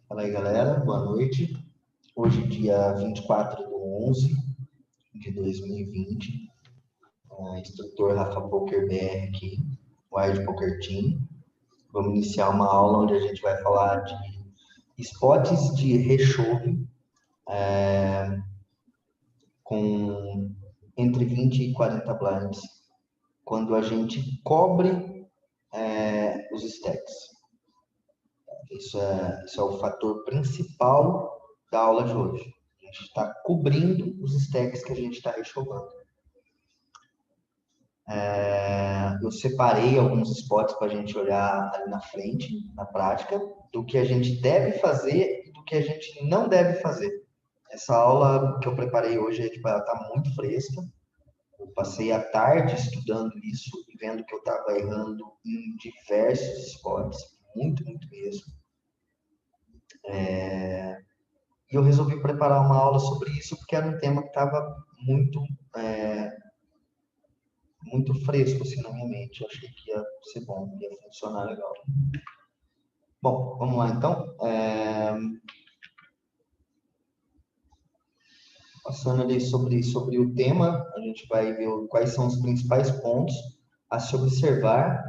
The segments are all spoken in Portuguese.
Fala aí, galera. Boa noite. Hoje, dia 24/11/2020. Instrutor Rafa Poker BR aqui, Wild Poker Team. Vamos iniciar uma aula onde a gente vai falar de spots de rechove com entre 20 e 40 blinds, quando a gente cobre os stacks. Isso é o fator principal da aula de hoje. A gente está cobrindo os stacks que a gente está rechovando. Eu separei alguns spots para a gente olhar ali na frente, na prática, do que a gente deve fazer e do que a gente não deve fazer. Essa aula que eu preparei hoje, ela está muito fresca. Eu passei a tarde estudando isso e vendo que eu estava errando em diversos spots, muito, muito mesmo. E eu resolvi preparar uma aula sobre isso porque era um tema que estava muito fresco assim na minha mente. Eu achei que ia ser bom, ia funcionar legal. Bom, vamos lá então. Passando ali sobre o tema, a gente vai ver quais são os principais pontos a se observar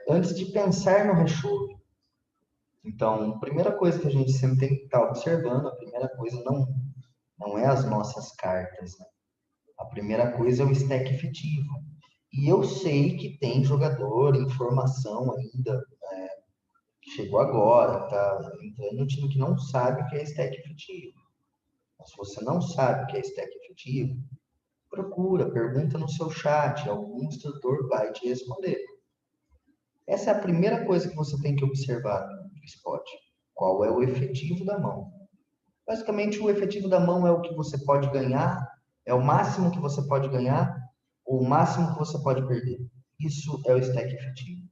antes de pensar no rechove. Então, a primeira coisa que a gente sempre tem que estar observando, a primeira coisa não é as nossas cartas, né? A primeira coisa é o stack efetivo. E eu sei que tem jogador em formação ainda, que chegou agora, tá entrando no time que não sabe o que é stack efetivo. Mas se você não sabe o que é stack efetivo, procura, pergunta no seu chat, algum instrutor vai te responder. Essa é a primeira coisa que você tem que observar no spot. Qual é o efetivo da mão? Basicamente, o efetivo da mão é o que você pode ganhar, é o máximo que você pode ganhar, ou o máximo que você pode perder. Isso é o stack efetivo.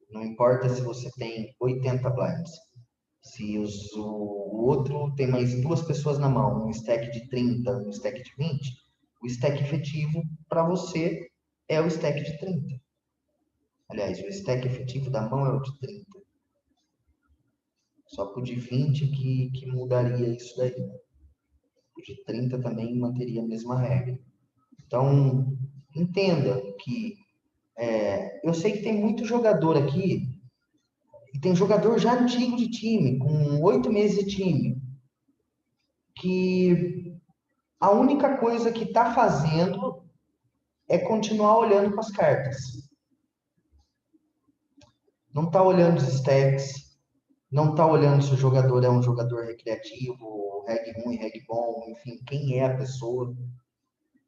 Não importa se você tem 80 blinds. Se o outro tem mais duas pessoas na mão, um stack de 30, um stack de 20, o stack efetivo para você é o stack de 30. Aliás, o stack efetivo da mão é o de 30. Só que o de 20 que mudaria isso daí. O de 30 também manteria a mesma regra. Então, entenda que eu sei que tem muito jogador aqui, e tem jogador já antigo de time, com 8 meses de time, que a única coisa que está fazendo é continuar olhando para as cartas. Não está olhando os stacks, não está olhando se o jogador é um jogador recreativo, reg ruim, reg bom, enfim, quem é a pessoa,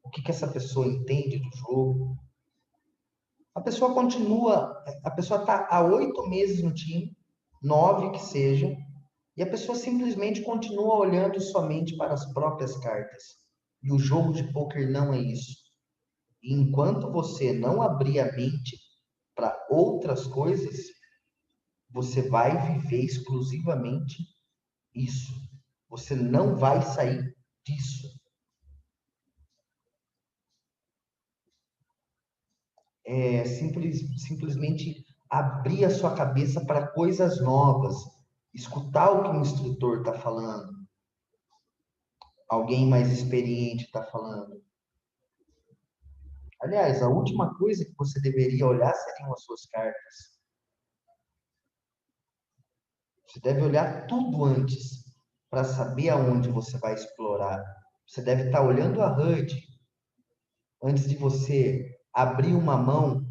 o que essa pessoa entende do jogo. A pessoa continua, a pessoa está há 8 meses no time, 9 que seja, e a pessoa simplesmente continua olhando somente para as próprias cartas. E o jogo de pôquer não é isso. E enquanto você não abrir a mente para outras coisas, você vai viver exclusivamente isso. Você não vai sair disso. É simplesmente abrir a sua cabeça para coisas novas, escutar o que o instrutor está falando, alguém mais experiente está falando. Aliás, a última coisa que você deveria olhar seriam as suas cartas. Você deve olhar tudo antes para saber aonde você vai explorar. Você deve estar olhando a HUD antes de você abrir uma mão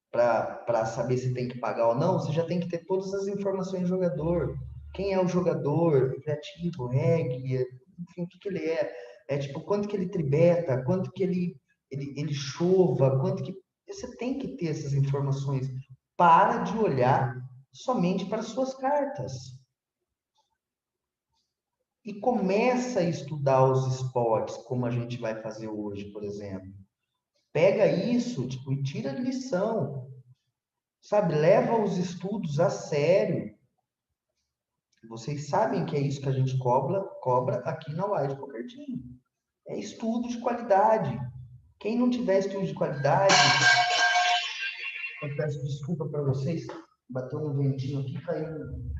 para saber se tem que pagar ou não. Você já tem que ter todas as informações do jogador. Quem é o jogador, recreativo, reg, enfim, o que ele é. É tipo, quanto que ele tribeta, quanto que ele chova, quanto que... Você tem que ter essas informações. Para de olhar somente para suas cartas. E começa a estudar os spots, como a gente vai fazer hoje, por exemplo. Pega isso, tipo, e tira a lição. Sabe, leva os estudos a sério. Vocês sabem que é isso que a gente cobra aqui na Wild Poker Team. É estudo de qualidade. Quem não tiver estudo de qualidade, eu peço desculpa para vocês, Bateu um ventinho aqui, caiu um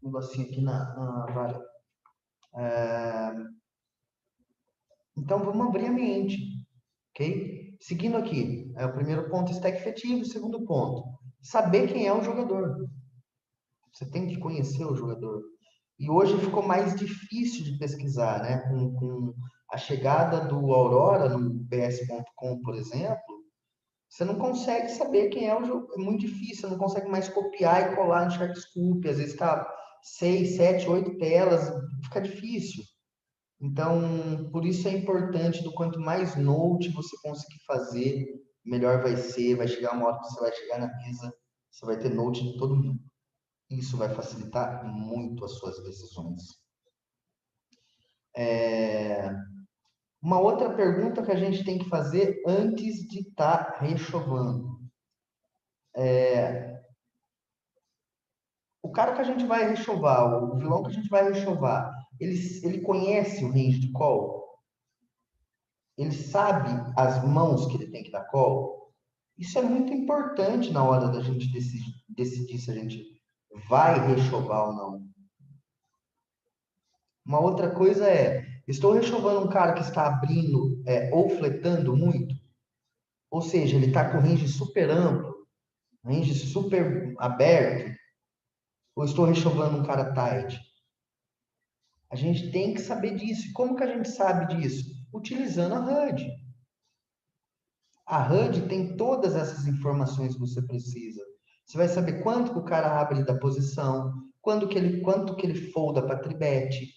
negocinho aqui na vara. Então, vamos abrir a mente, ok? Seguindo aqui, o primeiro ponto, stack efetivo. O segundo ponto, saber quem é o jogador. Você tem que conhecer o jogador. E hoje ficou mais difícil de pesquisar, né? Com a chegada do Aurora no PS.com, por exemplo, você não consegue saber quem é o jogo. É muito difícil, você não consegue mais copiar e colar no Sharkscoop. Às vezes está 6, 7, 8 telas, fica difícil. Então, por isso é importante, do quanto mais note você conseguir fazer, melhor vai ser. Vai chegar uma hora que você vai chegar na mesa, você vai ter note de todo mundo. Isso vai facilitar muito as suas decisões. Uma outra pergunta que a gente tem que fazer antes de estar rechovando. O cara que a gente vai rechovar, o vilão que a gente vai rechovar, ele conhece o range de call? Ele sabe as mãos que ele tem que dar call? Isso é muito importante na hora da gente decidir se a gente vai rechovar ou não. Uma outra coisa é, estou rechovando um cara que está abrindo ou fletando muito? Ou seja, ele está com range super amplo, range super aberto, ou estou rechovando um cara tight? A gente tem que saber disso. E como que a gente sabe disso? Utilizando a HUD. A HUD tem todas essas informações que você precisa. Você vai saber quanto que o cara abre da posição, quanto que ele folda para tribet.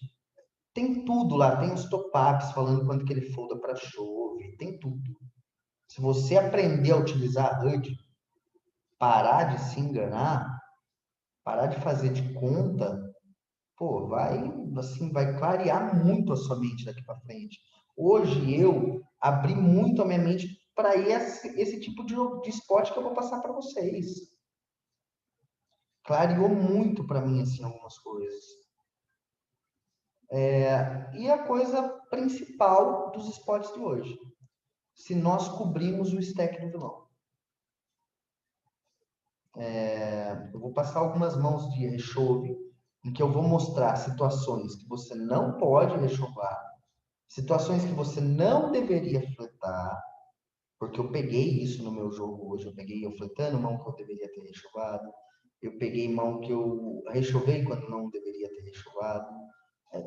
Tem tudo lá, tem os top-ups falando quanto que ele folda para shove, tem tudo. Se você aprender a utilizar a HUD, parar de se enganar, parar de fazer de conta, pô, vai clarear muito a sua mente daqui para frente. Hoje eu abri muito a minha mente para esse tipo de esporte que eu vou passar para vocês. Clareou muito para mim assim algumas coisas. E a coisa principal dos esportes de hoje, se nós cobrimos o stack do vilão. Eu vou passar algumas mãos de rechove em que eu vou mostrar situações que você não pode rechovar, situações que você não deveria fletar, porque eu peguei isso no meu jogo hoje. Eu peguei eu fletando mão que eu deveria ter rechovado, eu peguei mão que eu rechovei quando não deveria ter rechovado.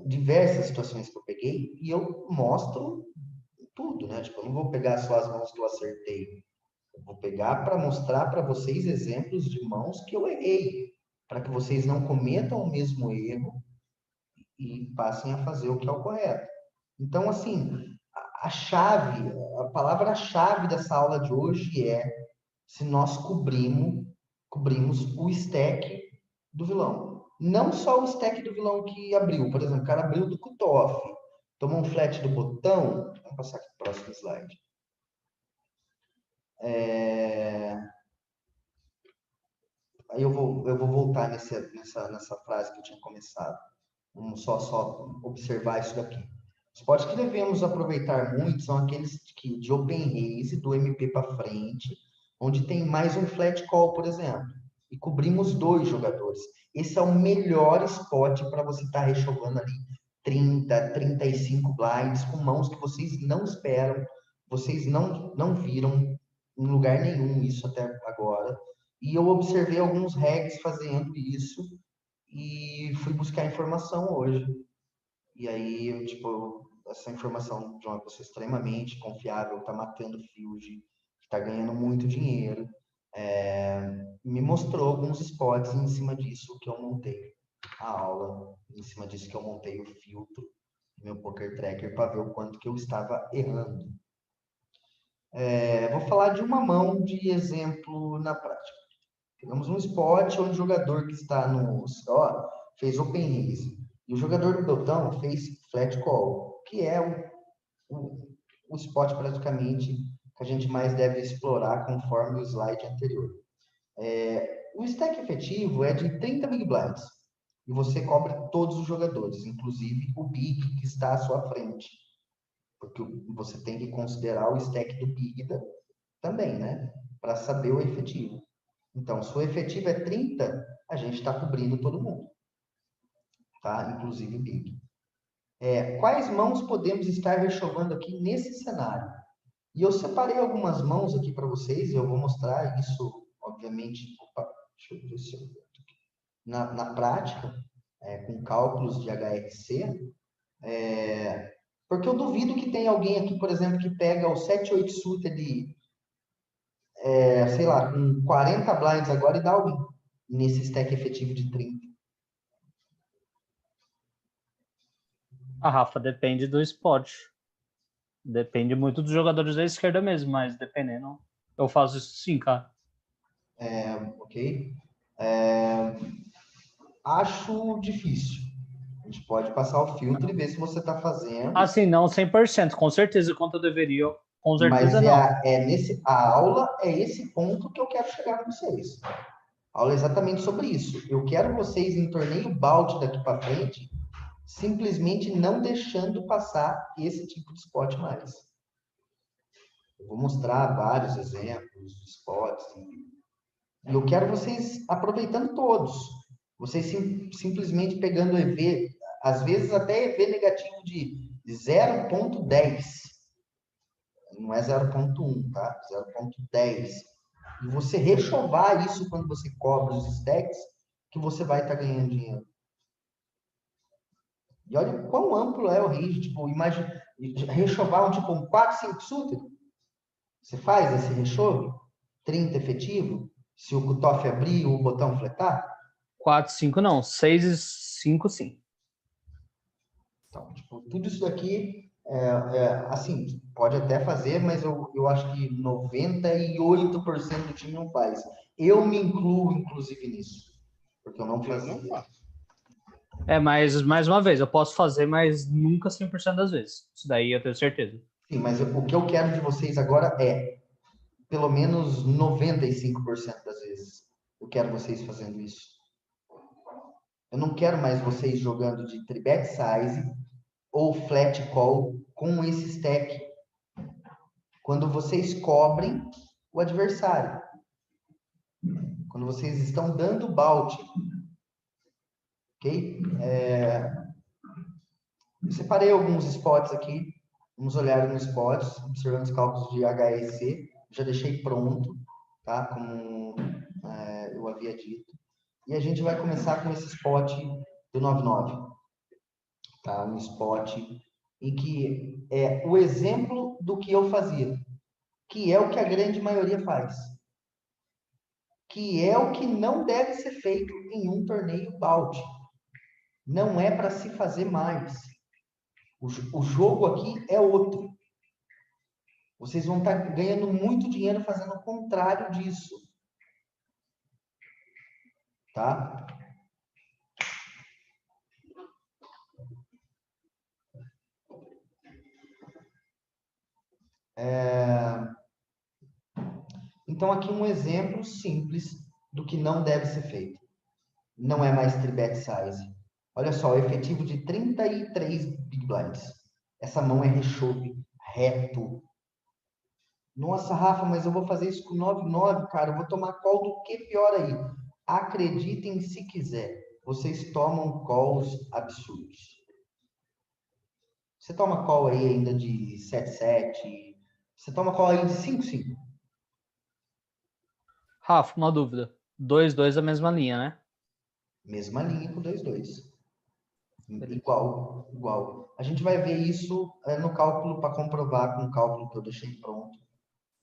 Diversas situações que eu peguei e eu mostro tudo, né? Tipo, eu não vou pegar só as mãos que eu acertei. Eu vou pegar para mostrar para vocês exemplos de mãos que eu errei, para que vocês não cometam o mesmo erro e passem a fazer o que é o correto. Então, assim, a chave, a palavra-chave dessa aula de hoje é se nós cobrimos o stack do vilão. Não só o stack do vilão que abriu. Por exemplo, o cara abriu do cutoff, tomou um flat do botão. Vamos passar aqui para o próximo slide. Aí eu vou voltar nessa frase que eu tinha começado. Vamos só observar isso daqui. Os potes que devemos aproveitar muito são aqueles de open raise, do MP para frente, onde tem mais um flat call, por exemplo, e cobrimos 2 jogadores. Esse é o melhor spot para você estar rechovando ali 30, 35 blinds com mãos que vocês não esperam, vocês não viram em lugar nenhum isso até agora. E eu observei alguns regs fazendo isso e fui buscar informação hoje. E aí, tipo, essa informação de uma pessoa extremamente confiável, tá matando field, que tá ganhando muito dinheiro, me mostrou alguns spots em cima disso que eu montei a aula, em cima disso que eu montei o filtro do meu Poker Tracker para ver o quanto que eu estava errando. Vou falar de uma mão de exemplo na prática. Pegamos um spot onde o jogador que está no ó, fez open raise e o jogador do botão fez flat call, que é o spot praticamente que a gente mais deve explorar conforme o slide anterior. O stack efetivo é de 30 big blinds e você cobre todos os jogadores, inclusive o big que está à sua frente, porque você tem que considerar o stack do big também, né? Para saber o efetivo. Então, se o efetivo é 30, a gente está cobrindo todo mundo, tá? Inclusive o Big. Quais mãos podemos estar rechovando aqui nesse cenário? E eu separei algumas mãos aqui para vocês, e eu vou mostrar isso, obviamente, deixa eu ver se eu... na prática, com cálculos de HRC, porque eu duvido que tenha alguém aqui, por exemplo, que pega o 7-8 suited, sei lá, com 40 blinds agora e dá alguém nesse stack efetivo de 30. Rafa, depende do spot. Depende muito dos jogadores da esquerda mesmo, mas dependendo, eu faço isso sim, cara. Ok? Acho difícil. A gente pode passar o filtro e ver se você está fazendo. Assim, não 100%, com certeza, quanto eu deveria, com Mas certeza não. a aula é esse ponto que eu quero chegar com vocês. A aula é exatamente sobre isso. Eu quero vocês em torneio balde daqui para frente, simplesmente não deixando passar esse tipo de spot mais. Eu vou mostrar vários exemplos de spots. E eu quero vocês aproveitando todos. Vocês simplesmente pegando EV, às vezes até EV negativo de 0,10. Não é 0,1, tá? 0,10. E você rechovar isso quando você cobra os stacks, que você vai estar ganhando dinheiro. E olha o quão amplo é o range. Tipo, imagina, rechovar um 4, 5 suited. Você faz esse rechove? 30 efetivo? Se o cutoff abrir, o botão fletar? 4, 5 não, 6 e 5 sim. Então, tipo, tudo isso daqui, assim, pode até fazer, mas eu acho que 98% do time não faz. Eu me incluo, inclusive, nisso. Porque eu não fazia. Mas, mais uma vez, eu posso fazer, mas nunca 100% das vezes. Isso daí eu tenho certeza. Sim, mas o que eu quero de vocês agora é, pelo menos 95% das vezes, eu quero vocês fazendo isso. Eu não quero mais vocês jogando de 3-bet size ou flat call com esse stack. Quando vocês cobrem o adversário. Quando vocês estão dando bout. Ok? Eu separei alguns spots aqui. Vamos olhar nos spots, observando os cálculos de HEC. Já deixei pronto, tá? Como eu havia dito. E a gente vai começar com esse spot do 99. Tá? Um spot em que é o exemplo do que eu fazia, que é o que a grande maioria faz, que é o que não deve ser feito em um torneio bout. Não é para se fazer mais. O jogo aqui é outro. Vocês vão estar ganhando muito dinheiro fazendo o contrário disso. Tá? Então, aqui um exemplo simples do que não deve ser feito. Não é mais 3-bet size. Olha só, o efetivo de 33 big blinds. Essa mão é rechove, reto. Nossa, Rafa, mas eu vou fazer isso com 9-9, cara. Eu vou tomar call do que pior aí? Acreditem se quiser. Vocês tomam calls absurdos. Você toma call aí ainda de 7-7. Você toma call aí de 5-5. Rafa, uma dúvida. 2-2 a mesma linha, né? Mesma linha com 2-2. Beleza. Igual. A gente vai ver isso no cálculo para comprovar com o cálculo que eu deixei pronto.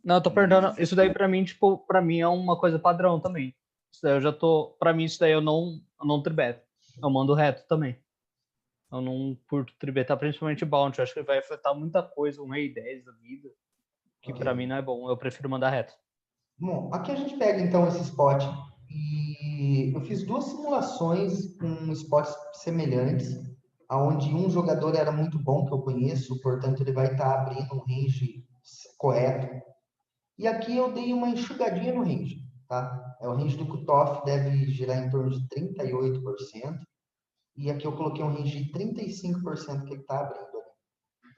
Não, eu tô perguntando, isso daí pra mim, tipo, pra mim é uma coisa padrão também. Isso daí eu já tô, pra mim isso daí eu não tribeto. Eu mando reto também. Eu não curto tribetar, principalmente bounty. Eu acho que vai afetar muita coisa, um rei 10 da vida, que Ok. pra mim não é bom. Eu prefiro mandar reto. Bom, aqui a gente pega então esse spot e eu fiz duas simulações com spots semelhantes, aonde um jogador era muito bom, que eu conheço, portanto ele vai estar abrindo um range correto. E aqui eu dei uma enxugadinha no range, tá? O range do cutoff deve girar em torno de 38%. E aqui eu coloquei um range de 35% que ele está abrindo.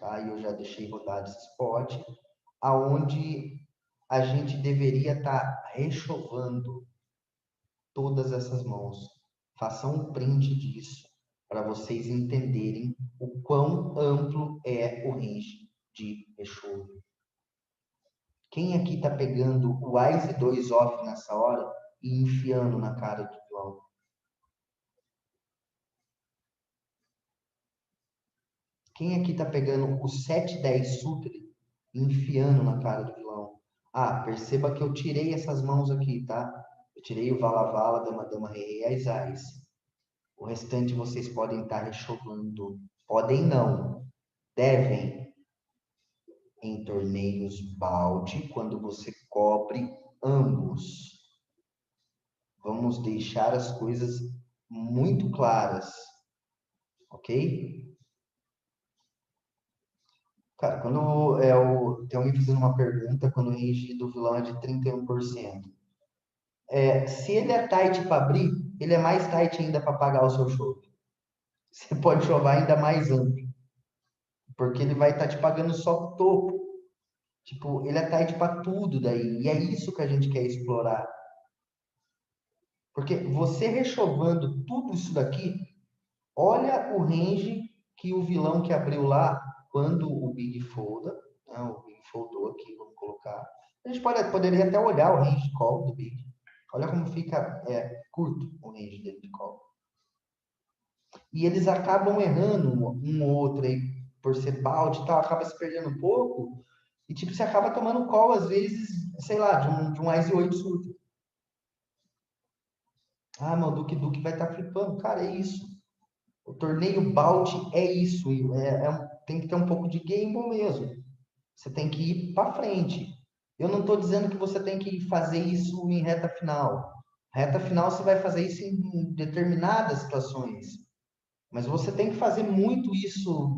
Tá? E eu já deixei rodado esse spot, aonde a gente deveria estar rechovando. todas essas mãos. Façam um print disso para vocês entenderem o quão amplo é o range de Exu. Quem aqui está pegando o Ice 2 off nessa hora e enfiando na cara do vilão? Quem aqui está pegando o 7-10 Sutre e enfiando na cara do vilão? Ah, perceba que eu tirei essas mãos aqui, tá? Eu tirei o Vala Vala, Dama Dama, Rei, Ais Ais. O restante vocês podem estar rechovando. Podem não. Devem. Em torneios balde, quando você cobre ambos. Vamos deixar as coisas muito claras. Ok? Cara, quando tem alguém fazendo uma pergunta, quando o range do vilão é de 31%. Se ele é tight para abrir, ele é mais tight ainda para pagar o seu show. Você pode chovar ainda mais amplo. Porque ele vai estar te pagando só o topo. Tipo, ele é tight para tudo daí. E é isso que a gente quer explorar. Porque você rechovando tudo isso daqui, olha o range que o vilão que abriu lá, quando o Big folda, né, o Big foldou aqui, vamos colocar. A gente poderia até olhar o range de call do Big. Olha como fica curto o range dele de call. E eles acabam errando um ou outro aí, por ser balde e tal, acaba se perdendo um pouco. E tipo, você acaba tomando call, às vezes, sei lá, de um Ice 8 surto. Ah, meu, Duque vai estar flipando. Cara, é isso. O torneio balde é isso. Tem que ter um pouco de game mesmo. Você tem que ir para frente. Eu não estou dizendo que você tem que fazer isso em reta final. Reta final você vai fazer isso em determinadas situações. Mas você tem que fazer muito isso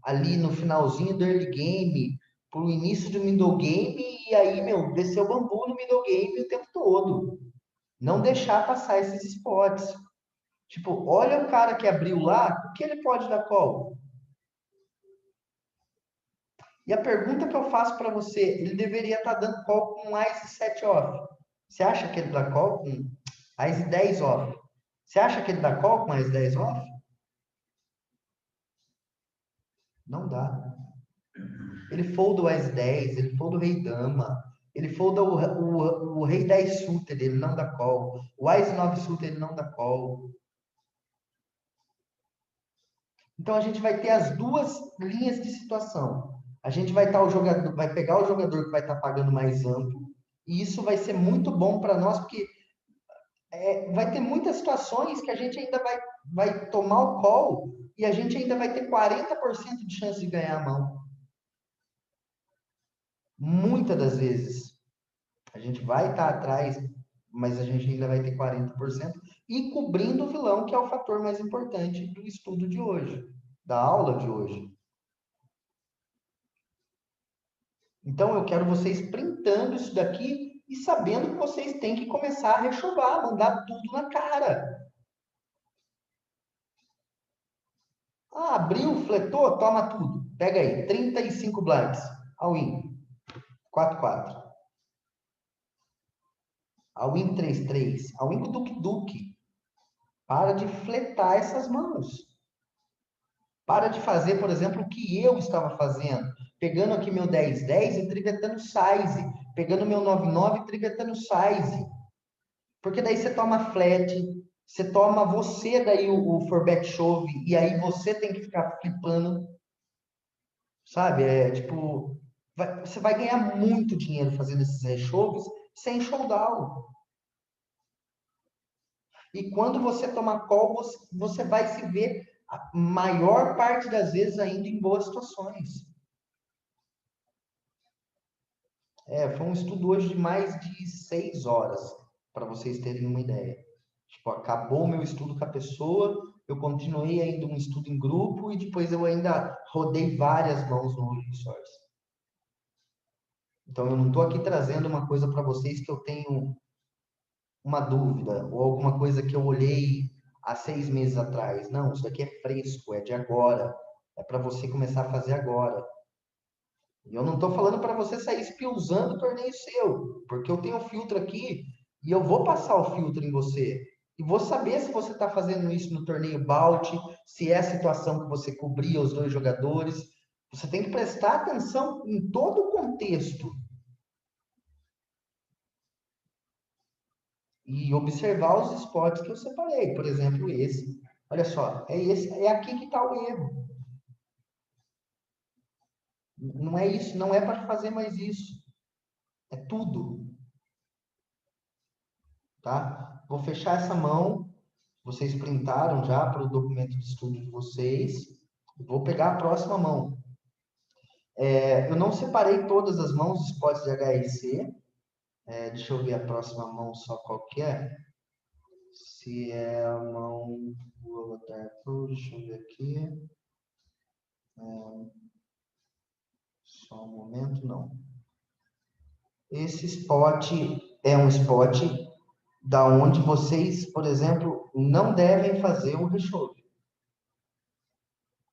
ali no finalzinho do early game, pro início do middle game, e aí, meu, descer o bambu no middle game o tempo todo. Não deixar passar esses spots. Tipo, olha o cara que abriu lá, o que ele pode dar call? E a pergunta que eu faço para você, ele deveria estar dando call com Ice 7 off. Você acha que ele dá call com Ice 10 off? Você acha que ele dá call com Ice 10 off? Não dá. Ele folda o Ice 10, ele folda o Rei Dama, ele folda o Rei 10 suited, ele não dá call. O Ice 9 suited, ele não dá call. Então a gente vai ter as duas linhas de situação. A gente vai estar o jogador, vai pegar o jogador que vai estar pagando mais amplo, e isso vai ser muito bom para nós, porque vai ter muitas situações que a gente ainda vai tomar o call e a gente ainda vai ter 40% de chance de ganhar a mão. Muitas das vezes. A gente vai estar atrás, mas a gente ainda vai ter 40% e cobrindo o vilão, que é o fator mais importante do estudo de hoje, da aula de hoje. Então eu quero vocês printando isso daqui e sabendo que vocês têm que começar a rechovar, mandar tudo na cara. Ah, abriu, fletou, toma tudo. Pega aí, 35 blinds. All-in. 4-4. All-in 3-3. All-in com Duque-Duque. Para de fletar essas mãos. Para de fazer, por exemplo, o que eu estava fazendo. Pegando aqui meu 10-10 e trivetando size. Pegando meu 9-9 e trivetando size. Porque daí você toma flat, você toma você daí o forbet shove, e aí você tem que ficar flipando. Sabe? Tipo, você vai ganhar muito dinheiro fazendo esses rechoves sem showdown. E quando você tomar call, você vai se ver a maior parte das vezes ainda em boas situações. Foi um estudo hoje de mais de 6 horas, para vocês terem uma ideia. Tipo, acabou o meu estudo com a pessoa, eu continuei ainda um estudo em grupo e depois eu ainda rodei várias mãos no Rolling Source. Então, eu não estou aqui trazendo uma coisa para vocês que eu tenho uma dúvida ou alguma coisa que eu olhei há 6 meses atrás. Não, isso daqui é fresco, é de agora. É para você começar a fazer agora. E eu não estou falando para você sair espiuzando o torneio seu, porque eu tenho um filtro aqui E eu vou passar o filtro em você. E vou saber se você está fazendo isso no torneio Balt, se é a situação que você cobria os dois jogadores. Você tem que prestar atenção em todo o contexto. E observar os spots que eu separei. Por exemplo, esse. Olha só, é aqui que está o erro. Não é isso, não é para fazer mais isso. É tudo. Tá? Vou fechar essa mão. Vocês printaram já para o documento de estudo de vocês. Vou pegar a próxima mão. Eu não separei todas as mãos dos spots de HRC. Deixa eu ver a próxima mão só qual que é. Se é a mão do Avatar, deixa eu ver aqui. Só um momento, não. Esse spot é um spot da onde vocês, por exemplo, não devem fazer o rechove.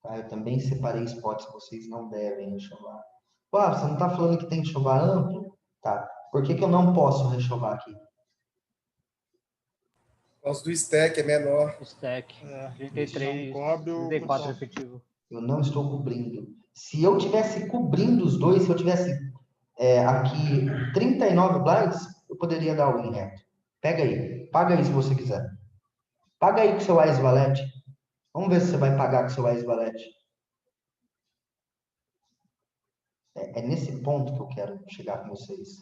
Tá? Eu também separei spots que vocês não devem rechovar. Você não está falando que tem que chovar amplo? Tá. Por que eu não posso rechovar aqui? Por causa do stack, é menor. Stack. Não 33, cobre o 34 cutoff. efetivo. Eu não estou cobrindo. Se eu tivesse cobrindo os dois, se eu tivesse aqui 39 blinds, eu poderia dar o win reto. Pega aí. Paga aí se você quiser. Paga aí com seu Ais Valete. Vamos ver se você vai pagar com seu Ais Valete. É nesse ponto que eu quero chegar com vocês.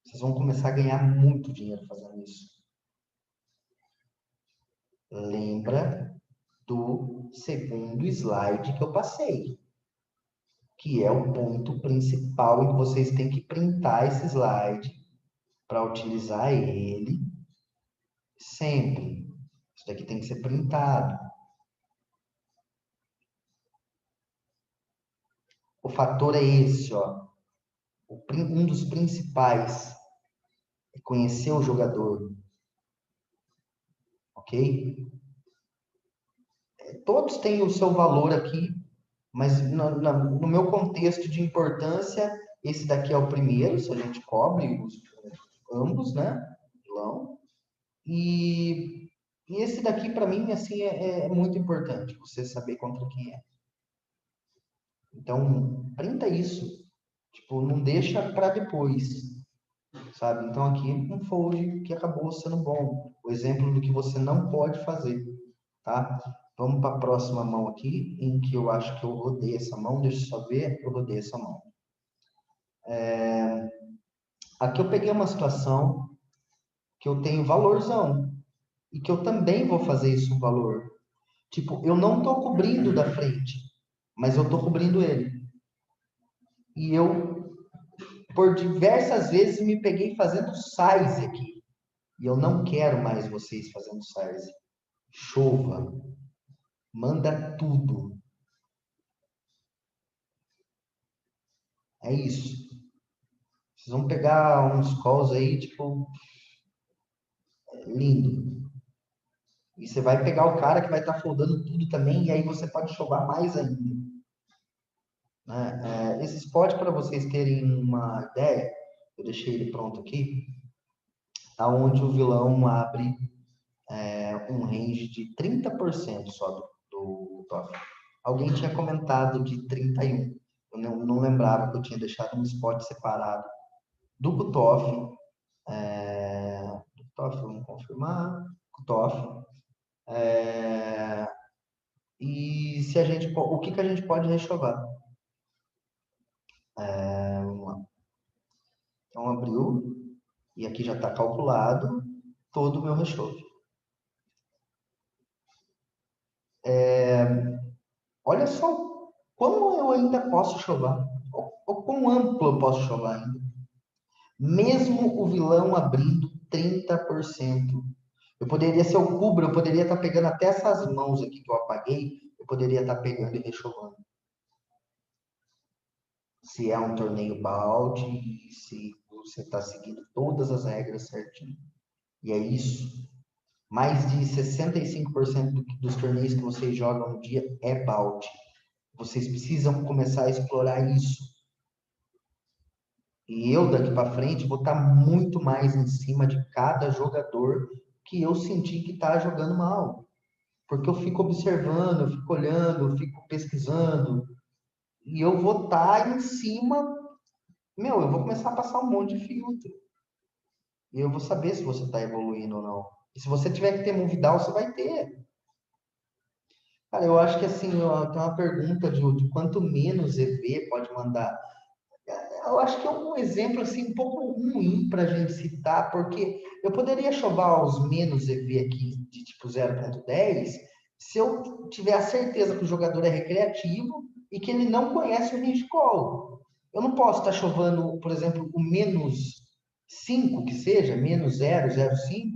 Vocês vão começar a ganhar muito dinheiro fazendo isso. Lembra do segundo slide que eu passei, que é o ponto principal em que vocês têm que printar esse slide para utilizar ele sempre. Isso daqui tem que ser printado. O fator é esse, ó. Um dos principais é conhecer o jogador. Ok? Todos têm o seu valor aqui, mas no meu contexto de importância, esse daqui é o primeiro, se a gente cobre ambos, né? Vilão. E esse daqui, para mim, assim, é muito importante, você saber contra quem é. Então, printa isso. Tipo, não deixa para depois, sabe? Então, aqui, um fold que acabou sendo bom. O exemplo do que você não pode fazer, tá? Vamos para a próxima mão aqui, em que eu acho que eu rodei essa mão. Deixa eu só ver, eu rodei essa mão. Aqui eu peguei uma situação que eu tenho valorzão. E que eu também vou fazer isso um valor. Tipo, eu não estou cobrindo da frente, mas eu estou cobrindo ele. E eu, por diversas vezes, me peguei fazendo size aqui. E eu não quero mais vocês fazendo size. Chova. Manda tudo. É isso. Vocês vão pegar uns calls aí, tipo, lindo. E você vai pegar o cara que vai estar foldando tudo também, e aí você pode chovar mais ainda. Né? Esse spot, para vocês terem uma ideia, eu deixei ele pronto aqui, aonde o vilão abre um range de 30% só do top. Alguém tinha comentado de 31%. Eu não lembrava que eu tinha deixado um spot separado do cutoff. Cutoff, vamos confirmar. Cutoff. E se a gente, o que a gente pode rechovar? Vamos lá. Então, abriu. E aqui já está calculado todo o meu rechove. Olha só como eu ainda posso chovar. Ou quão amplo eu posso chovar ainda. Mesmo o vilão abrindo 30%. Eu poderia, se eu cubro, eu poderia estar pegando até essas mãos aqui que eu apaguei, eu poderia estar pegando e rechovando. Se é um torneio balde, se você está seguindo todas as regras certinho. E é isso. Mais de 65% dos torneios que vocês jogam no dia é balde. Vocês precisam começar a explorar isso. E eu, daqui para frente, vou estar muito mais em cima de cada jogador que eu senti que está jogando mal. Porque eu fico observando, eu fico olhando, eu fico pesquisando. E eu vou estar em cima. Meu, eu vou começar a passar um monte de filtro. E eu vou saber se você está evoluindo ou não. E se você tiver que ter Movidal, você vai ter. Cara, eu acho que assim, ó, tem uma pergunta de quanto menos EV pode mandar. Eu acho que é um exemplo assim um pouco ruim para a gente citar, porque eu poderia chover os menos EV aqui de tipo 0.10 se eu tiver a certeza que o jogador é recreativo e que ele não conhece o range call. Eu não posso estar chovendo, por exemplo, o menos 5 que seja, menos 0,05,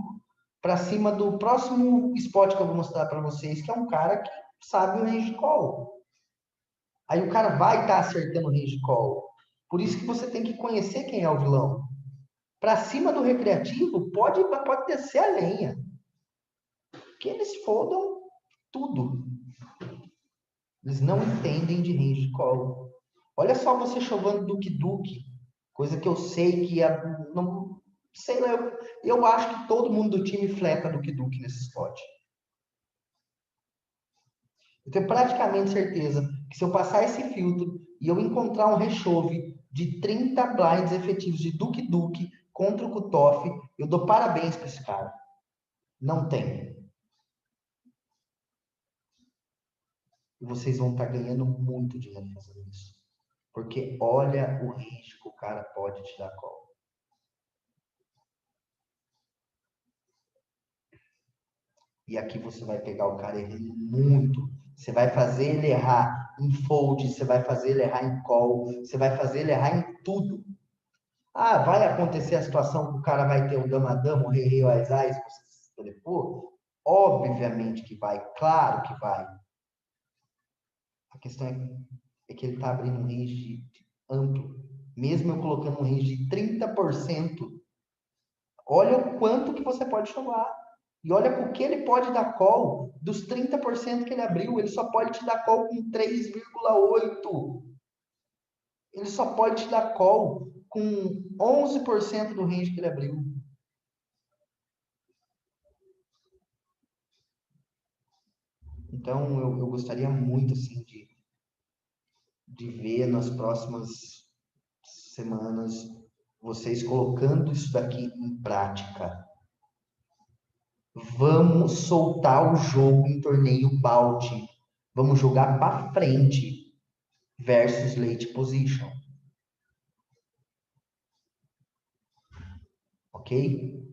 para cima do próximo spot que eu vou mostrar para vocês, que é um cara que sabe o range call. Aí o cara vai estar acertando o range call. Por isso que você tem que conhecer quem é o vilão. Para cima do recreativo, pode descer a lenha. Que eles fodam tudo. Eles não entendem de range call. Olha só você chovendo Duke Duke. Coisa que eu sei que não sei lá, eu acho que todo mundo do time fleta Duke Duke nesse spot. Eu tenho praticamente certeza que se eu passar esse filtro e eu encontrar um rechove de 30 blinds efetivos de Duke Duke contra o Kutoff, eu dou parabéns para esse cara. Não tem. E vocês vão estar ganhando muito dinheiro fazendo isso. Porque olha o range que o cara pode te dar call. E aqui você vai pegar o cara errando muito. Você vai fazer ele errar em fold, você vai fazer ele errar em call, você vai fazer ele errar em tudo. Ah, vai acontecer a situação que o cara vai ter o dama-dama, o rei-rei, o ás-ás, você se telefone? Obviamente que vai, claro que vai. A questão é que ele está abrindo um range amplo. Mesmo eu colocando um range de 30%, olha o quanto que você pode chamar. E olha por que ele pode dar call dos 30% que ele abriu. Ele só pode te dar call com 3,8. Ele só pode te dar call com 11% do range que ele abriu. Então, eu gostaria muito, assim, de ver nas próximas semanas vocês colocando isso daqui em prática. Vamos soltar o jogo em torneio balde. Vamos jogar para frente versus late position. Ok?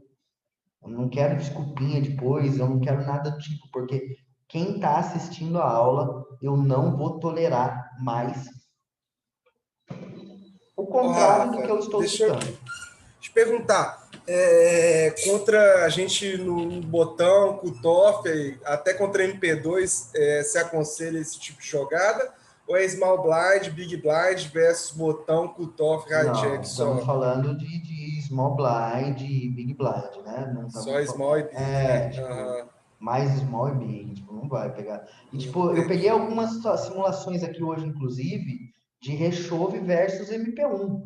Eu não quero desculpinha depois, eu não quero nada do tipo, porque quem está assistindo a aula, eu não vou tolerar mais o Ô, contrário do que Rafa, eu estou deixa eu citando. te perguntar. Contra a gente no botão, com o Toffee, até contra MP2, se aconselha esse tipo de jogada? Ou é small blind, big blind versus botão, com o Toffee, hijack Não, estamos só? falando de small blind e big blind, né? Não Só estamos small e big, né? tipo, Aham, mais small e big, tipo, não vai pegar. E, tipo, eu peguei entendi. algumas simulações aqui hoje, inclusive, de rechove versus MP1.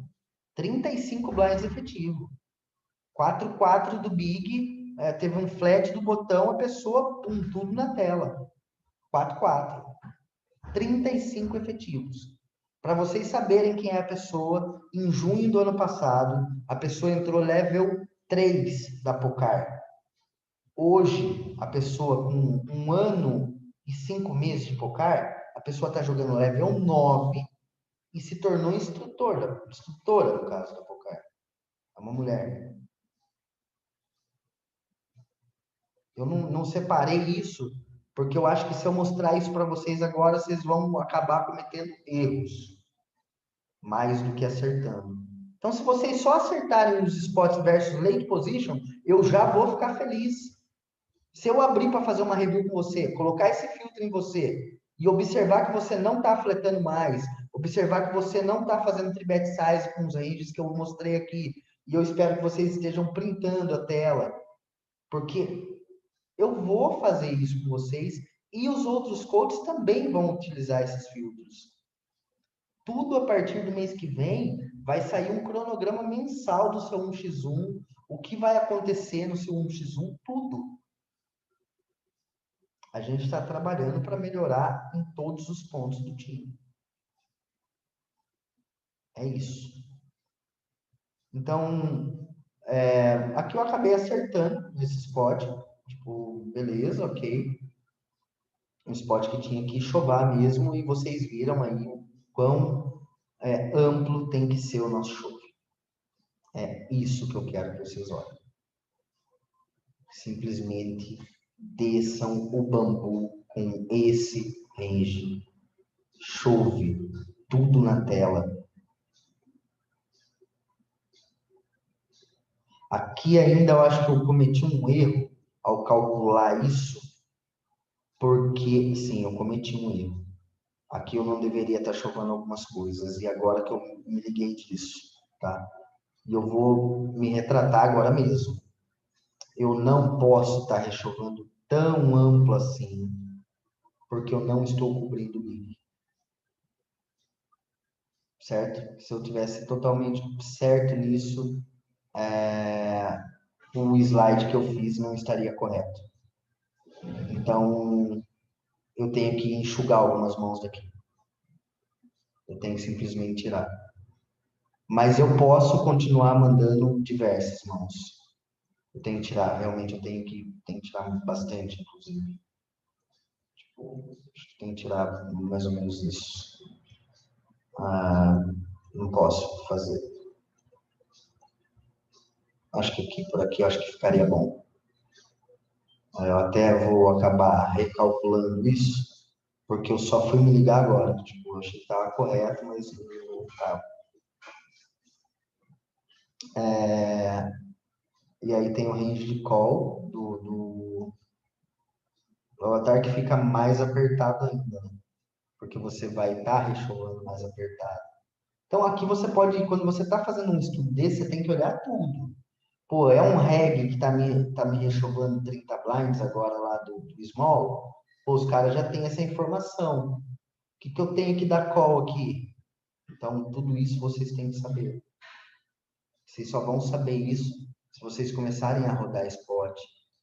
35 blinds efetivo. 4-4 do big, teve um flat do botão, a pessoa, tudo na tela. 4-4. 35 efetivos. Para vocês saberem quem é a pessoa, em junho do ano passado, a pessoa entrou level 3 da Pocar. Hoje, a pessoa com 1 ano e 5 meses de Pocar, a pessoa está jogando level 9 e se tornou instrutora, no caso da Pocar. É uma mulher. Eu não separei isso, porque eu acho que se eu mostrar isso para vocês agora, vocês vão acabar cometendo erros, mais do que acertando. Então, se vocês só acertarem os spots versus late position, eu já vou ficar feliz. Se eu abrir para fazer uma review com você, colocar esse filtro em você e observar que você não está fletando mais, observar que você não está fazendo tribet size com os ranges que eu mostrei aqui, e eu espero que vocês estejam printando a tela, porque eu vou fazer isso com vocês e os outros coaches também vão utilizar esses filtros. Tudo a partir do mês que vem vai sair um cronograma mensal do seu 1x1, o que vai acontecer no seu 1x1, tudo. A gente está trabalhando para melhorar em todos os pontos do time. É isso. Então, aqui eu acabei acertando nesse spot. Tipo, beleza, ok. Um spot que tinha que chover mesmo, e vocês viram aí o quão amplo tem que ser o nosso chove. É isso que eu quero que vocês olhem. Simplesmente desçam o bambu com esse range. Chove tudo na tela. Aqui ainda eu acho que eu cometi um erro ao calcular isso, porque, sim, eu cometi um erro. Aqui eu não deveria estar chovendo algumas coisas, e agora que eu me liguei disso, tá? E eu vou me retratar agora mesmo. Eu não posso estar rechovando tão amplo assim, porque eu não estou cobrindo o big, certo? Se eu tivesse totalmente certo nisso, o slide que eu fiz não estaria correto. Então, eu tenho que enxugar algumas mãos daqui. Eu tenho que simplesmente tirar. Mas eu posso continuar mandando diversas mãos. Eu tenho que tirar, realmente eu tenho que tirar bastante, inclusive. Tipo, acho que tenho que tirar mais ou menos isso. Não posso fazer. Acho que aqui, por aqui, acho que ficaria bom. Eu até vou acabar recalculando isso, porque eu só fui me ligar agora. Tipo, eu achei que estava correto, mas não estava. E aí tem o range de call do avatar que fica mais apertado ainda, né? Porque você vai estar recholando mais apertado. Então aqui você pode, quando você está fazendo um estudo desse, você tem que olhar tudo. Pô, é um reg que tá me rechovando 30 blinds agora lá do small. Pô, os caras já têm essa informação. O que eu tenho que dar call aqui? Então, tudo isso vocês têm que saber. Vocês só vão saber isso se vocês começarem a rodar spot,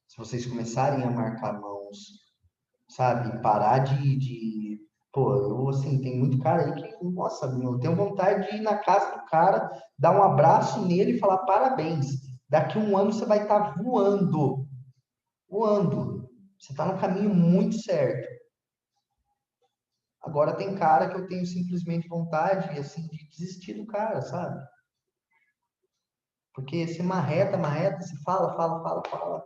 se vocês começarem a marcar mãos, sabe? Parar Pô, eu, assim, tem muito cara aí que, nossa, eu tenho vontade de ir na casa do cara, dar um abraço nele e falar parabéns. Daqui um ano você vai estar voando. Voando. Você está no caminho muito certo. Agora tem cara que eu tenho simplesmente vontade, assim, de desistir do cara, sabe? Porque se marreta, marreta, se fala, fala, fala, fala.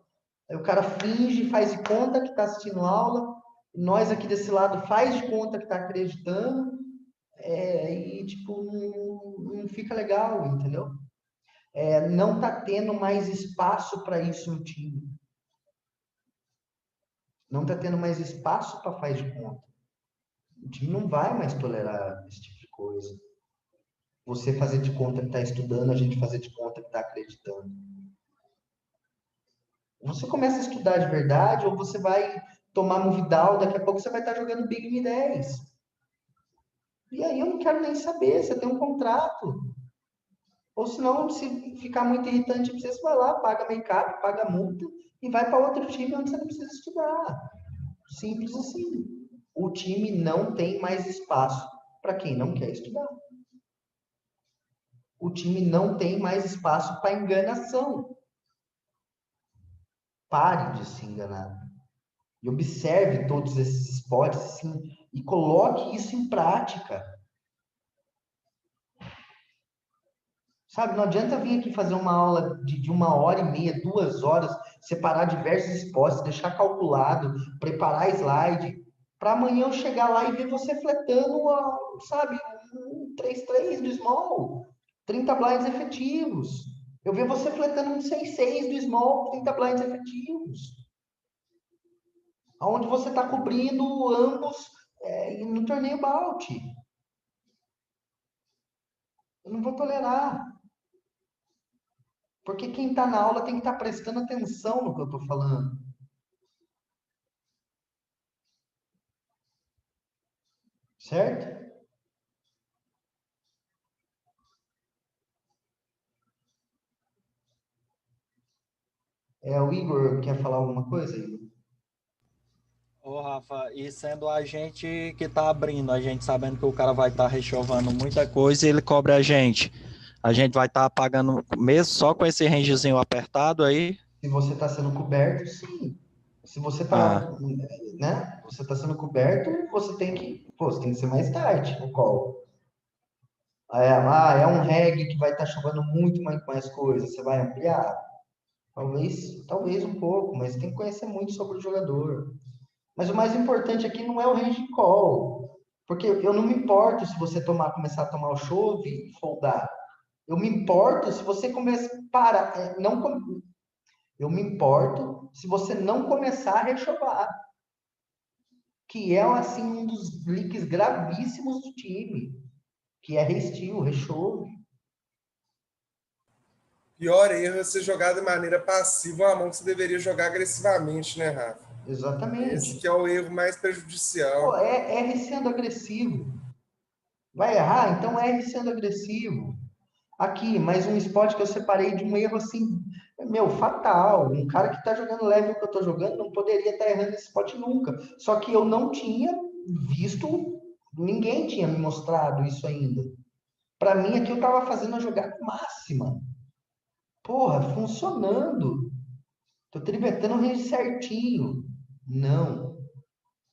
Aí o cara finge, faz de conta que está assistindo aula, nós aqui desse lado faz de conta que está acreditando, e tipo, não fica legal, entendeu? Não tá tendo mais espaço para isso no time. Não tá tendo mais espaço para faz de conta. O time não vai mais tolerar esse tipo de coisa. Você fazer de conta que está estudando, a gente fazer de conta que está acreditando. Você começa a estudar de verdade, ou você vai tomar Movidal, daqui a pouco você vai estar jogando Big M10. E aí eu não quero nem saber, você tem um contrato. Ou senão, se ficar muito irritante para você, você vai lá, paga make-up, paga multa e vai para outro time onde você não precisa estudar. Simples assim. O time não tem mais espaço para quem não quer estudar. O time não tem mais espaço para enganação. Pare de se enganar. E observe todos esses spots assim, e coloque isso em prática. Sabe, não adianta vir aqui fazer uma aula de 1h30, 2 horas, separar diversos spots, deixar calculado, preparar slide, para amanhã eu chegar lá e ver você fletando, sabe, um 3-3 do small, 30 blinds efetivos. Eu ver você fletando um 6-6 do small, 30 blinds efetivos. Onde você está cobrindo ambos no torneio Bout. Eu não vou tolerar. Porque quem está na aula tem que estar prestando atenção no que eu estou falando. Certo? O Igor quer falar alguma coisa, Igor? Ô, Rafa, e sendo a gente que tá abrindo, a gente sabendo que o cara vai estar rechovando muita coisa e ele cobra a gente vai estar pagando mesmo só com esse rangezinho apertado aí? Se você está sendo coberto, sim. Se você Ah, está, né? Você está sendo coberto, você tem que ser mais tight no call. É um reggae que vai estar chovendo muito mais coisas. Você vai ampliar? Talvez um pouco, mas tem que conhecer muito sobre o jogador. Mas o mais importante aqui não é o range call, porque eu não me importo se você começar a tomar o chove e foldar. Eu me importo se você começa para, não, eu me importo se você não começar a rechovar, que é assim um dos leaks gravíssimos do time, que é restio, rechove. Pior erro é você jogar de maneira passiva uma mão que você deveria jogar agressivamente, né, Rafa? Esse que Exatamente. é o erro mais Pô, prejudicial. R sendo agressivo. Vai errar? Então R sendo agressivo. Aqui, mais um spot que eu separei de um erro assim, fatal. Um cara que está jogando level que eu estou jogando não poderia estar errando esse spot nunca. Só que eu não tinha visto, ninguém tinha me mostrado isso ainda. Para mim, aqui eu estava fazendo a jogada máxima. Porra, funcionando. Tô tribetando o range certinho. Não,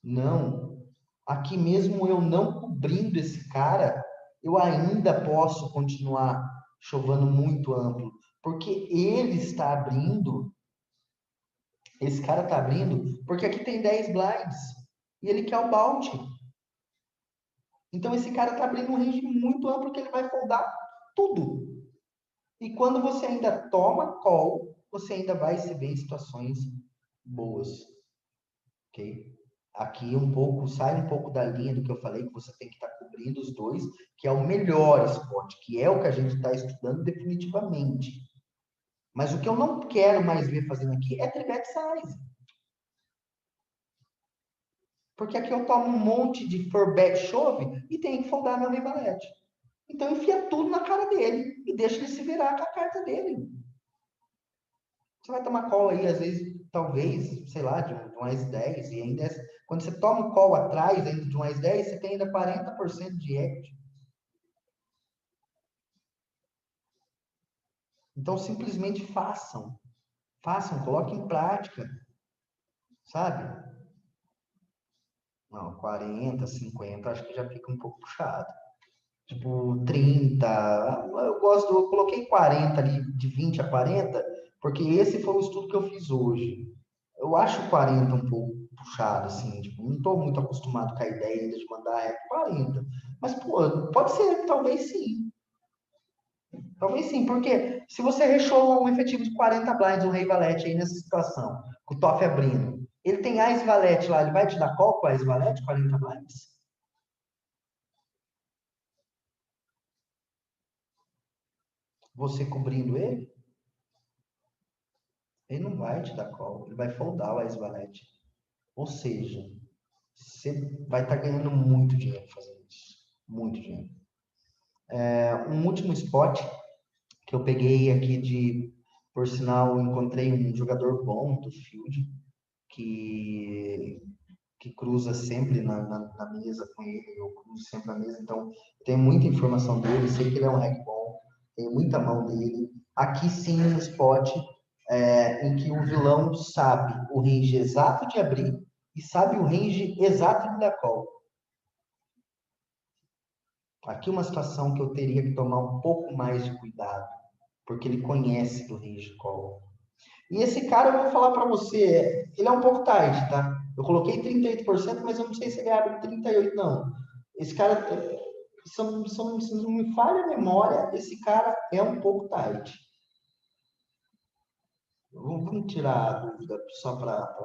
não. Aqui mesmo eu não cobrindo esse cara, eu ainda posso continuar chovendo muito amplo. Porque ele está abrindo, esse cara está abrindo, porque aqui tem 10 blinds. E ele quer o bounty. Então esse cara está abrindo um range muito amplo que ele vai foldar tudo. E quando você ainda toma call, você ainda vai se ver em situações boas. Ok? Aqui sai um pouco da linha do que eu falei, que você tem que estar cobrindo os dois, que é o melhor spot, que é o que a gente está estudando definitivamente. Mas o que eu não quero mais ver fazendo aqui é tribet size. Porque aqui eu tomo um monte de four-bet chove e tenho que foldar meu rivalete. Então enfia tudo na cara dele e deixa ele se virar com a carta dele. Você vai tomar call aí, às vezes, talvez, sei lá, de um AS10, e ainda quando você toma o call atrás ainda de um AS10, você tem ainda 40% de equity. Então, simplesmente façam. Façam, coloquem em prática, sabe? Não, 40, 50, acho que já fica um pouco puxado. Tipo, 30, eu coloquei 40 ali, de 20 a 40, porque esse foi o estudo que eu fiz hoje. Eu acho 40 um pouco puxado, assim, tipo, não estou muito acostumado com a ideia ainda de mandar rap 40. Mas, pô, pode ser, talvez sim. Talvez sim, porque se você rechou um efetivo de 40 blinds, um rei valete aí nessa situação, com o Toff abrindo, ele tem Ás valete lá, ele vai te dar call com Ás valete, 40 blinds? Você cobrindo ele? Ele não vai te dar call, ele vai foldar o Ás valete. Ou seja, você vai estar ganhando muito dinheiro fazendo isso. Muito dinheiro. Um último spot que eu peguei aqui por sinal, encontrei um jogador bom do Field, que, que cruza sempre na mesa com ele, eu cruzo sempre na mesa, então tenho muita informação dele, sei que ele é um hack bom, tenho muita mão dele. Aqui sim, um spot em que o vilão sabe o range exato de abrir e sabe o range exato de dar call. Aqui uma situação que eu teria que tomar um pouco mais de cuidado, porque ele conhece do range call. E esse cara, eu vou falar para você, ele é um pouco tarde, tá? Eu coloquei 38%, mas eu não sei se ele abre 38%, não. Esse cara, se não me falha a memória, esse cara é um pouco tarde. Vamos tirar a dúvida só para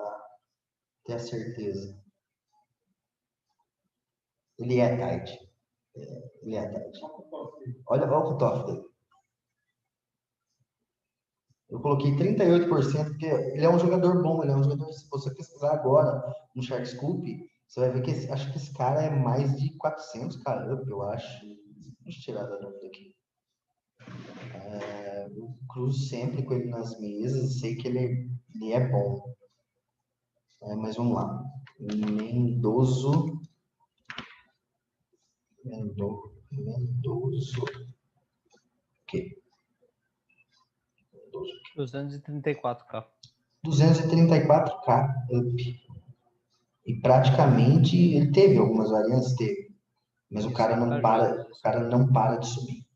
ter a certeza. Ele é tarde. Ele é tarde. Olha o cutoff dele. Eu coloquei 38%, porque ele é um jogador bom, ele é um jogador, se você pesquisar agora no Sharkscope, você vai ver que acho que esse cara é mais de 400 caramba, eu acho. Deixa eu tirar da dúvida aqui. Eu cruzo sempre com ele nas mesas, sei que ele Ele é bom. Mas vamos lá. Mendozo. Ok. 234K. 234K up. E praticamente ele teve algumas variantes, teve. Mas o cara não para de subir.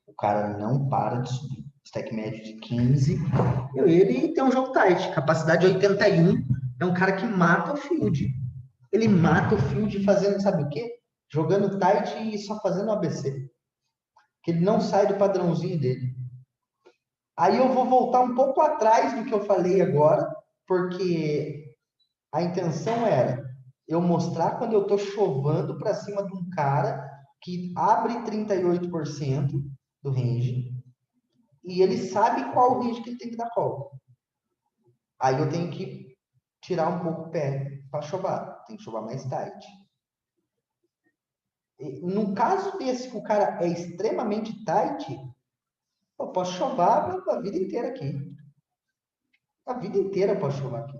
O cara não para de subir. Stack médio de 15. Ele tem um jogo tight. Capacidade 81. É um cara que mata o field. Ele mata o field fazendo, sabe o quê? Jogando tight e só fazendo ABC. Que ele não sai do padrãozinho dele. Aí eu vou voltar um pouco atrás do que eu falei agora, porque a intenção era eu mostrar quando eu estou chovando para cima de um cara que abre 38% do range e ele sabe qual o range que ele tem que dar call. Aí eu tenho que tirar um pouco o pé para chovar. Tem que chovar mais tight. No caso desse que o cara é extremamente tight, eu posso chovar a vida inteira aqui. A vida inteira eu posso chovar aqui.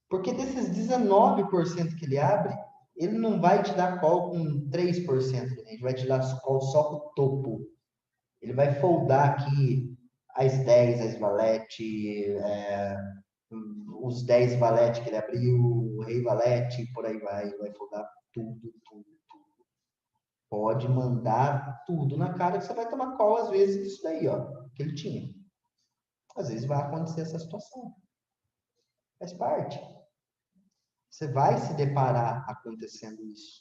Porque desses 19% que ele abre, ele não vai te dar call com 3%. Ele vai te dar call só com o topo. Ele vai foldar aqui as 10, as valete, os 10 valete que ele abriu, o rei valete, por aí vai. Ele vai foldar tudo. Pode mandar tudo na cara que você vai tomar call, às vezes, disso daí, ó, que ele tinha. Às vezes vai acontecer essa situação. Faz parte. Você vai se deparar acontecendo isso.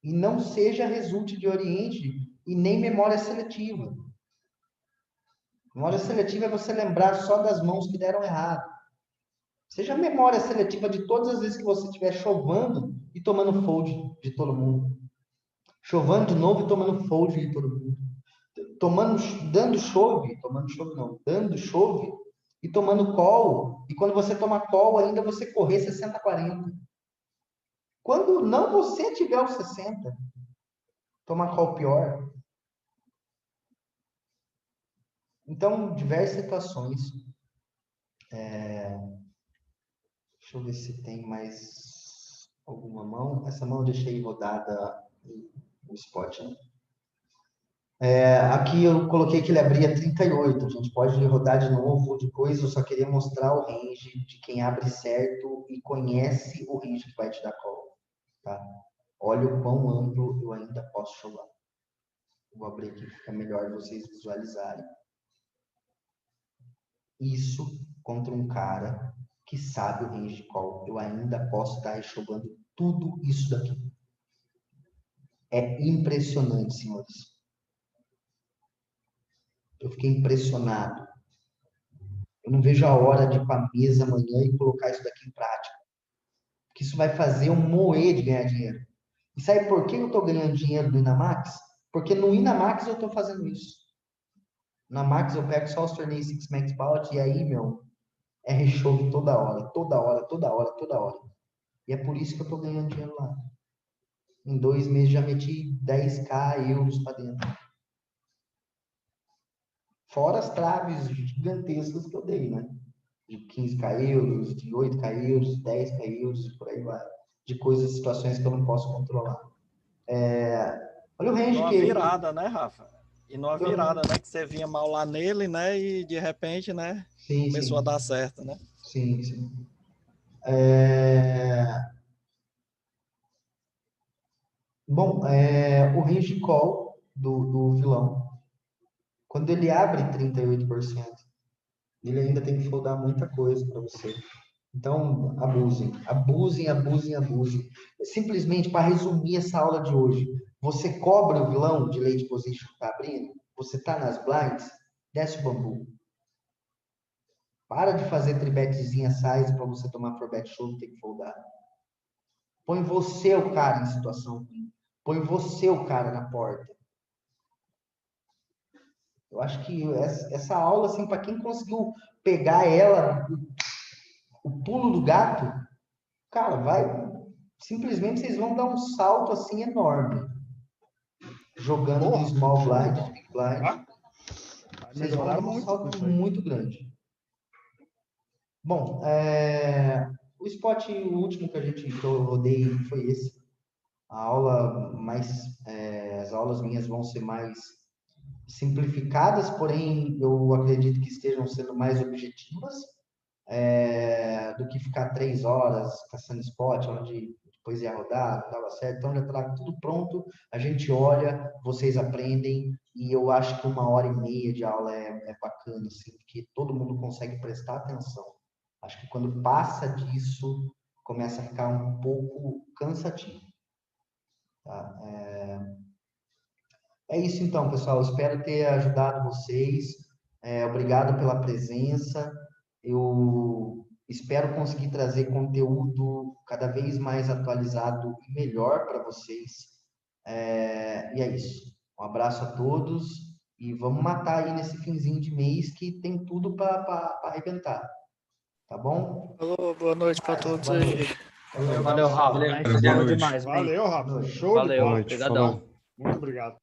E não seja resulte de Oriente e nem memória seletiva. Memória seletiva é você lembrar só das mãos que deram errado. Seja memória seletiva de todas as vezes que você estiver chovando e tomando fold de todo mundo. Chovando de novo e tomando fold de todo mundo. Dando chove e tomando call. E quando você toma call, ainda você correr 60-40. Quando não você tiver os 60, toma call pior. Então, diversas situações. Deixa eu ver se tem mais alguma mão. Essa mão eu deixei rodada no spot, né? Aqui eu coloquei que ele abria 38. A gente pode rodar de novo depois. Eu só queria mostrar o range de quem abre certo e conhece o range que vai te dar call. Tá? Olha o quão amplo eu ainda posso chover. Vou abrir aqui, fica melhor vocês visualizarem. Isso contra um cara que sabe o range de call. Eu ainda posso estar rechovando tudo isso daqui. É impressionante, senhores. Eu fiquei impressionado. Eu não vejo a hora de ir para a mesa amanhã e colocar isso daqui em prática. Porque isso vai fazer eu moer de ganhar dinheiro. E sabe por que eu estou ganhando dinheiro no Inamax? Porque no Inamax eu estou fazendo isso. Na Max eu pego só os torneios Six Max Bout e aí, meu, é rechove toda hora. E é por isso que eu estou ganhando dinheiro lá. Em 2 meses já meti 10k euros para dentro. Fora as traves gigantescas que eu dei, né? De 15k euros, de 8k euros, 10k euros e por aí vai. De coisas, situações que eu não posso controlar. Olha o range Numa que... virada, né, Rafa? E numa virada, né? Que você vinha mal lá nele, né? E de repente, né? Começou a dar certo, né? Sim. Bom, o range call do vilão, quando ele abre 38%, ele ainda tem que foldar muita coisa para você. Então, abusem. Simplesmente, para resumir essa aula de hoje, você cobra o vilão de late position que está abrindo, você está nas blinds, desce o bambu. Para de fazer tribetzinha size para você tomar for bet show e ter que foldar. Põe você o cara em situação ruim. Põe você o cara na porta. Eu acho que essa aula, assim, para quem conseguiu pegar ela, o pulo do gato, cara, simplesmente vocês vão dar um salto, assim, enorme. Jogando no small blind, big blind. Vocês vão dar um salto muito grande. Bom, o spot, o último que eu rodei foi esse. A aula as aulas minhas vão ser mais simplificadas, porém eu acredito que estejam sendo mais objetivas, do que ficar 3 horas caçando spot, onde depois ia rodar, não dava certo. Então, já trago tudo pronto, a gente olha, vocês aprendem, e eu acho que 1h30 de aula é bacana, assim, porque todo mundo consegue prestar atenção. Acho que quando passa disso, começa a ficar um pouco cansativo. Tá? É isso então, pessoal. Espero ter ajudado vocês. Obrigado pela presença. Eu espero conseguir trazer conteúdo cada vez mais atualizado e melhor para vocês. E é isso. Um abraço a todos e vamos matar aí nesse finzinho de mês que tem tudo para arrebentar. Tá bom? Alô, boa noite para todos aí. Valeu, Rafa. Valeu, Né? cara, Você boa falou noite. demais, man. Valeu, Rafa. Show de Valeu, bola. obrigadão. Muito obrigado.